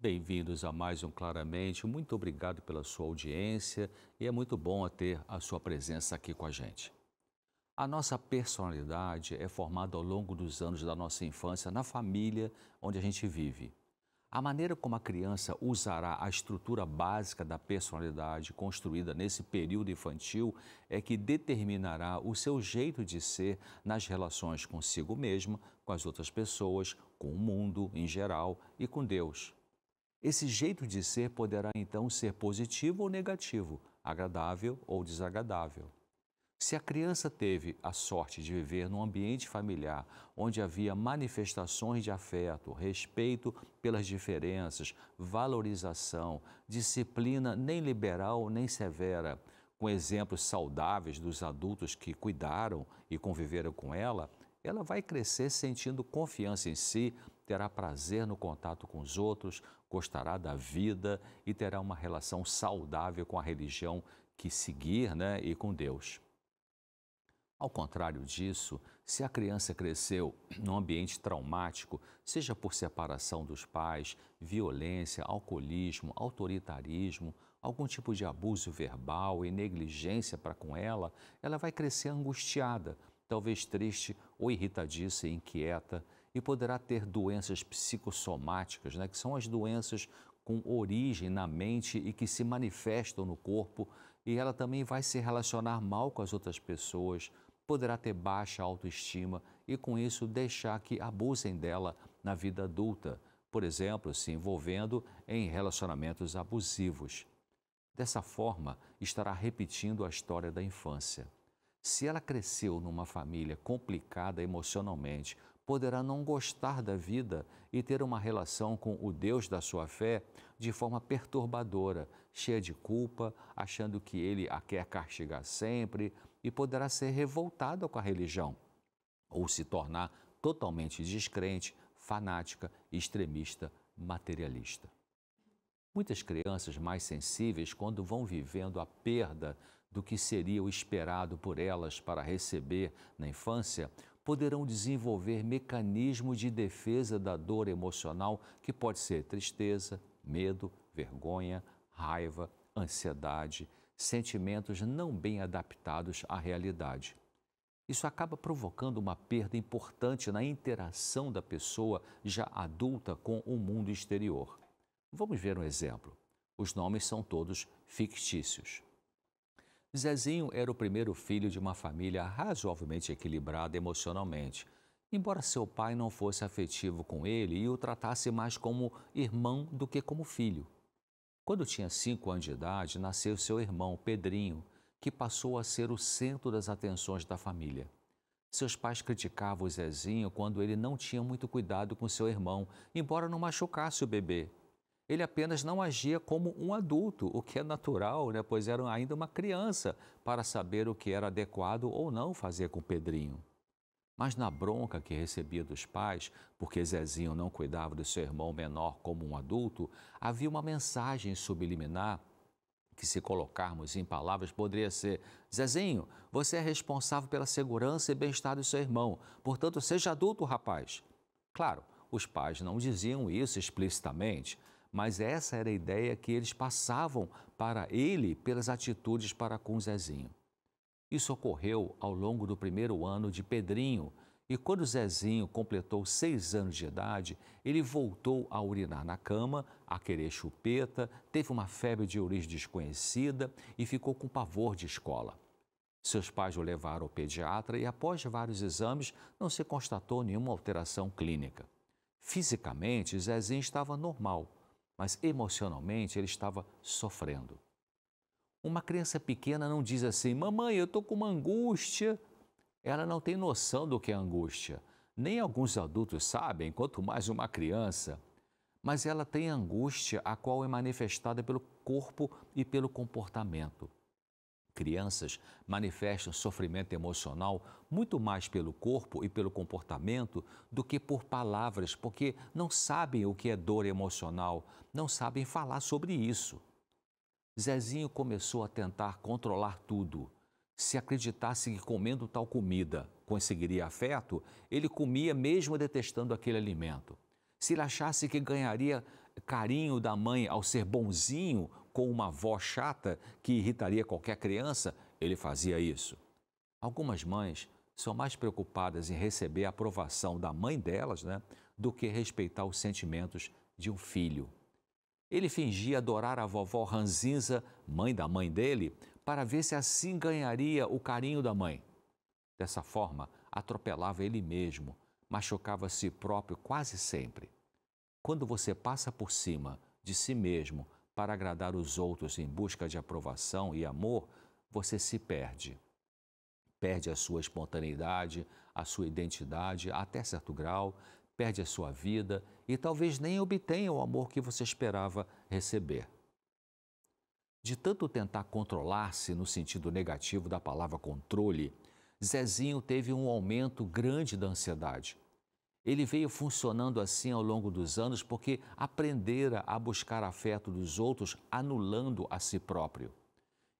Bem-vindos a mais um Claramente. Muito obrigado pela sua audiência e é muito bom ter a sua presença aqui com a gente. A nossa personalidade é formada ao longo dos anos da nossa infância na família onde a gente vive. A maneira como a criança usará a estrutura básica da personalidade construída nesse período infantil é que determinará o seu jeito de ser nas relações consigo mesma, com as outras pessoas, com o mundo em geral e com Deus. Esse jeito de ser poderá então ser positivo ou negativo, agradável ou desagradável. Se a criança teve a sorte de viver num ambiente familiar onde havia manifestações de afeto, respeito pelas diferenças, valorização, disciplina nem liberal nem severa, com exemplos saudáveis dos adultos que cuidaram e conviveram com ela vai crescer sentindo confiança em si, terá prazer no contato com os outros, gostará da vida e terá uma relação saudável com a religião que seguir, e com Deus. Ao contrário disso, se a criança cresceu num ambiente traumático, seja por separação dos pais, violência, alcoolismo, autoritarismo, algum tipo de abuso verbal e negligência para com ela vai crescer angustiada, talvez triste ou irritadiça e inquieta, e poderá ter doenças psicossomáticas, que são as doenças com origem na mente e que se manifestam no corpo, e ela também vai se relacionar mal com as outras pessoas, poderá ter baixa autoestima e, com isso, deixar que abusem dela na vida adulta, por exemplo, se envolvendo em relacionamentos abusivos. Dessa forma, estará repetindo a história da infância. Se ela cresceu numa família complicada emocionalmente, poderá não gostar da vida e ter uma relação com o Deus da sua fé de forma perturbadora, cheia de culpa, achando que ele a quer castigar sempre e poderá ser revoltada com a religião ou se tornar totalmente descrente, fanática, extremista, materialista. Muitas crianças mais sensíveis, quando vão vivendo a perda do que seria o esperado por elas para receber na infância, poderão desenvolver mecanismos de defesa da dor emocional que pode ser tristeza, medo, vergonha, raiva, ansiedade, sentimentos não bem adaptados à realidade. Isso acaba provocando uma perda importante na interação da pessoa já adulta com o mundo exterior. Vamos ver um exemplo. Os nomes são todos fictícios. Zezinho era o primeiro filho de uma família razoavelmente equilibrada emocionalmente, embora seu pai não fosse afetivo com ele e o tratasse mais como irmão do que como filho. Quando tinha 5 anos de idade, nasceu seu irmão, Pedrinho, que passou a ser o centro das atenções da família. Seus pais criticavam o Zezinho quando ele não tinha muito cuidado com seu irmão, embora não machucasse o bebê. Ele apenas não agia como um adulto, o que é natural, pois era ainda uma criança, para saber o que era adequado ou não fazer com Pedrinho. Mas na bronca que recebia dos pais, porque Zezinho não cuidava do seu irmão menor como um adulto, havia uma mensagem subliminar que, se colocarmos em palavras, poderia ser: Zezinho, você é responsável pela segurança e bem-estar do seu irmão, portanto, seja adulto, rapaz. Claro, os pais não diziam isso explicitamente, mas essa era a ideia que eles passavam para ele pelas atitudes para com Zezinho. Isso ocorreu ao longo do primeiro ano de Pedrinho, e quando Zezinho completou 6 anos de idade, ele voltou a urinar na cama, a querer chupeta, teve uma febre de origem desconhecida e ficou com pavor de escola. Seus pais o levaram ao pediatra e, após vários exames, não se constatou nenhuma alteração clínica. Fisicamente, Zezinho estava normal, mas emocionalmente ele estava sofrendo. Uma criança pequena não diz assim: mamãe, eu estou com uma angústia. Ela não tem noção do que é angústia. Nem alguns adultos sabem, quanto mais uma criança. Mas ela tem angústia, a qual é manifestada pelo corpo e pelo comportamento. Crianças manifestam sofrimento emocional muito mais pelo corpo e pelo comportamento do que por palavras, porque não sabem o que é dor emocional, não sabem falar sobre isso. Zezinho começou a tentar controlar tudo. Se acreditasse que comendo tal comida conseguiria afeto, ele comia mesmo detestando aquele alimento. Se ele achasse que ganharia carinho da mãe ao ser bonzinho com uma avó chata que irritaria qualquer criança, ele fazia isso. Algumas mães são mais preocupadas em receber a aprovação da mãe delas, né, do que respeitar os sentimentos de um filho. Ele fingia adorar a vovó Ranzinza, mãe da mãe dele, para ver se assim ganharia o carinho da mãe. Dessa forma, atropelava ele mesmo, machucava a si próprio quase sempre. Quando você passa por cima de si mesmo para agradar os outros em busca de aprovação e amor, você se perde. Perde a sua espontaneidade, a sua identidade até certo grau, perde a sua vida e talvez nem obtenha o amor que você esperava receber. De tanto tentar controlar-se no sentido negativo da palavra controle, Zezinho teve um aumento grande da ansiedade. Ele veio funcionando assim ao longo dos anos porque aprendera a buscar afeto dos outros, anulando a si próprio.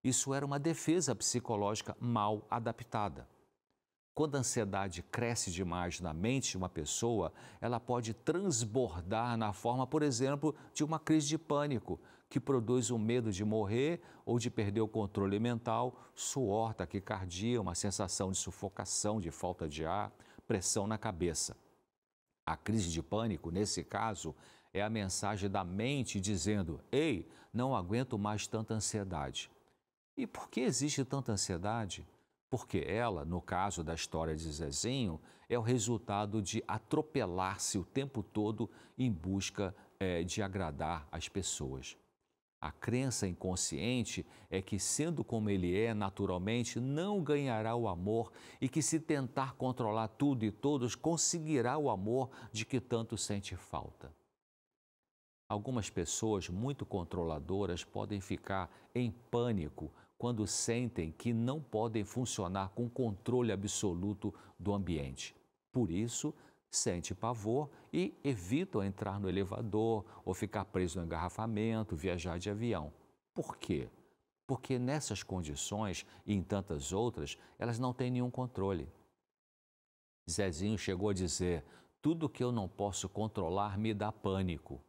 Isso era uma defesa psicológica mal adaptada. Quando a ansiedade cresce demais na mente de uma pessoa, ela pode transbordar na forma, por exemplo, de uma crise de pânico, que produz o medo de morrer ou de perder o controle mental, suor, taquicardia, uma sensação de sufocação, de falta de ar, pressão na cabeça. A crise de pânico, nesse caso, é a mensagem da mente dizendo: ei, não aguento mais tanta ansiedade. E por que existe tanta ansiedade? Porque ela, no caso da história de Zezinho, é o resultado de atropelar-se o tempo todo em busca de agradar as pessoas. A crença inconsciente é que, sendo como ele é naturalmente, não ganhará o amor e que, se tentar controlar tudo e todos, conseguirá o amor de que tanto sente falta. Algumas pessoas muito controladoras podem ficar em pânico quando sentem que não podem funcionar com controle absoluto do ambiente. Por isso, sente pavor e evitam entrar no elevador ou ficar preso no engarrafamento, viajar de avião. Por quê? Porque nessas condições e em tantas outras, elas não têm nenhum controle. Zezinho chegou a dizer: tudo que eu não posso controlar me dá pânico.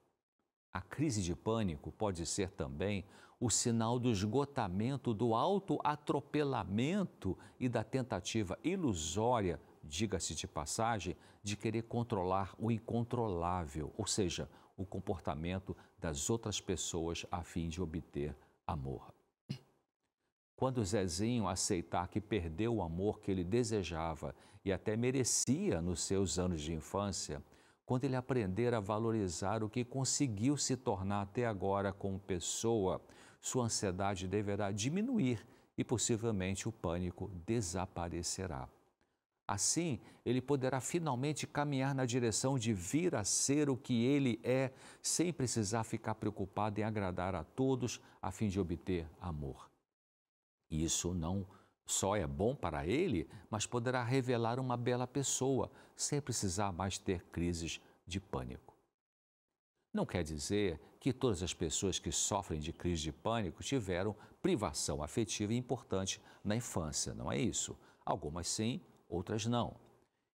A crise de pânico pode ser também o sinal do esgotamento, do autoatropelamento e da tentativa ilusória, diga-se de passagem, de querer controlar o incontrolável, ou seja, o comportamento das outras pessoas a fim de obter amor. Quando Zezinho aceitar que perdeu o amor que ele desejava e até merecia nos seus anos de infância, quando ele aprender a valorizar o que conseguiu se tornar até agora como pessoa, sua ansiedade deverá diminuir e possivelmente o pânico desaparecerá. Assim, ele poderá finalmente caminhar na direção de vir a ser o que ele é, sem precisar ficar preocupado em agradar a todos a fim de obter amor. E isso não só é bom para ele, mas poderá revelar uma bela pessoa, sem precisar mais ter crises de pânico. Não quer dizer que todas as pessoas que sofrem de crise de pânico tiveram privação afetiva importante na infância, não é isso? Algumas sim, outras não.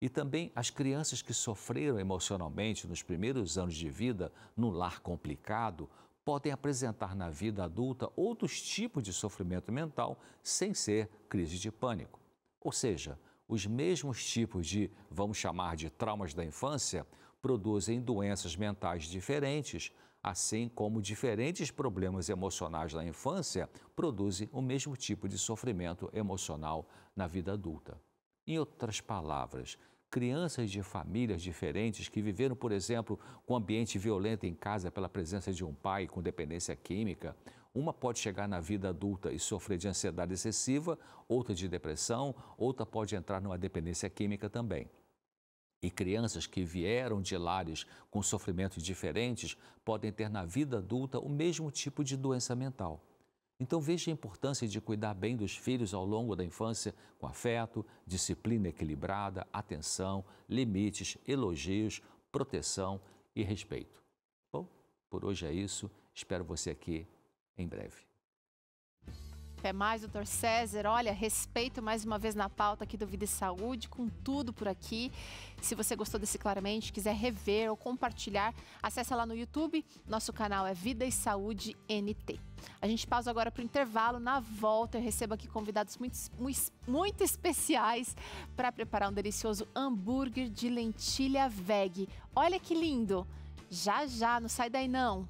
E também as crianças que sofreram emocionalmente nos primeiros anos de vida, num lar complicado, podem apresentar na vida adulta outros tipos de sofrimento mental sem ser crise de pânico. Ou seja, os mesmos tipos de, vamos chamar de traumas da infância, produzem doenças mentais diferentes, assim como diferentes problemas emocionais na infância produzem o mesmo tipo de sofrimento emocional na vida adulta. Em outras palavras, crianças de famílias diferentes que viveram, por exemplo, com ambiente violento em casa pela presença de um pai com dependência química, uma pode chegar na vida adulta e sofrer de ansiedade excessiva, outra de depressão, outra pode entrar numa dependência química também. E crianças que vieram de lares com sofrimentos diferentes podem ter na vida adulta o mesmo tipo de doença mental. Então veja a importância de cuidar bem dos filhos ao longo da infância com afeto, disciplina equilibrada, atenção, limites, elogios, proteção e respeito. Bom, por hoje é isso. Espero você aqui em breve. Até mais, doutor César. Olha, respeito mais uma vez na pauta aqui do Vida e Saúde, com tudo por aqui. Se você gostou desse Claramente, quiser rever ou compartilhar, acessa lá no YouTube. Nosso canal é Vida e Saúde NT. A gente pausa agora para o intervalo. Na volta, eu recebo aqui convidados muito especiais para preparar um delicioso hambúrguer de lentilha veg. Olha que lindo! Já, não sai daí não!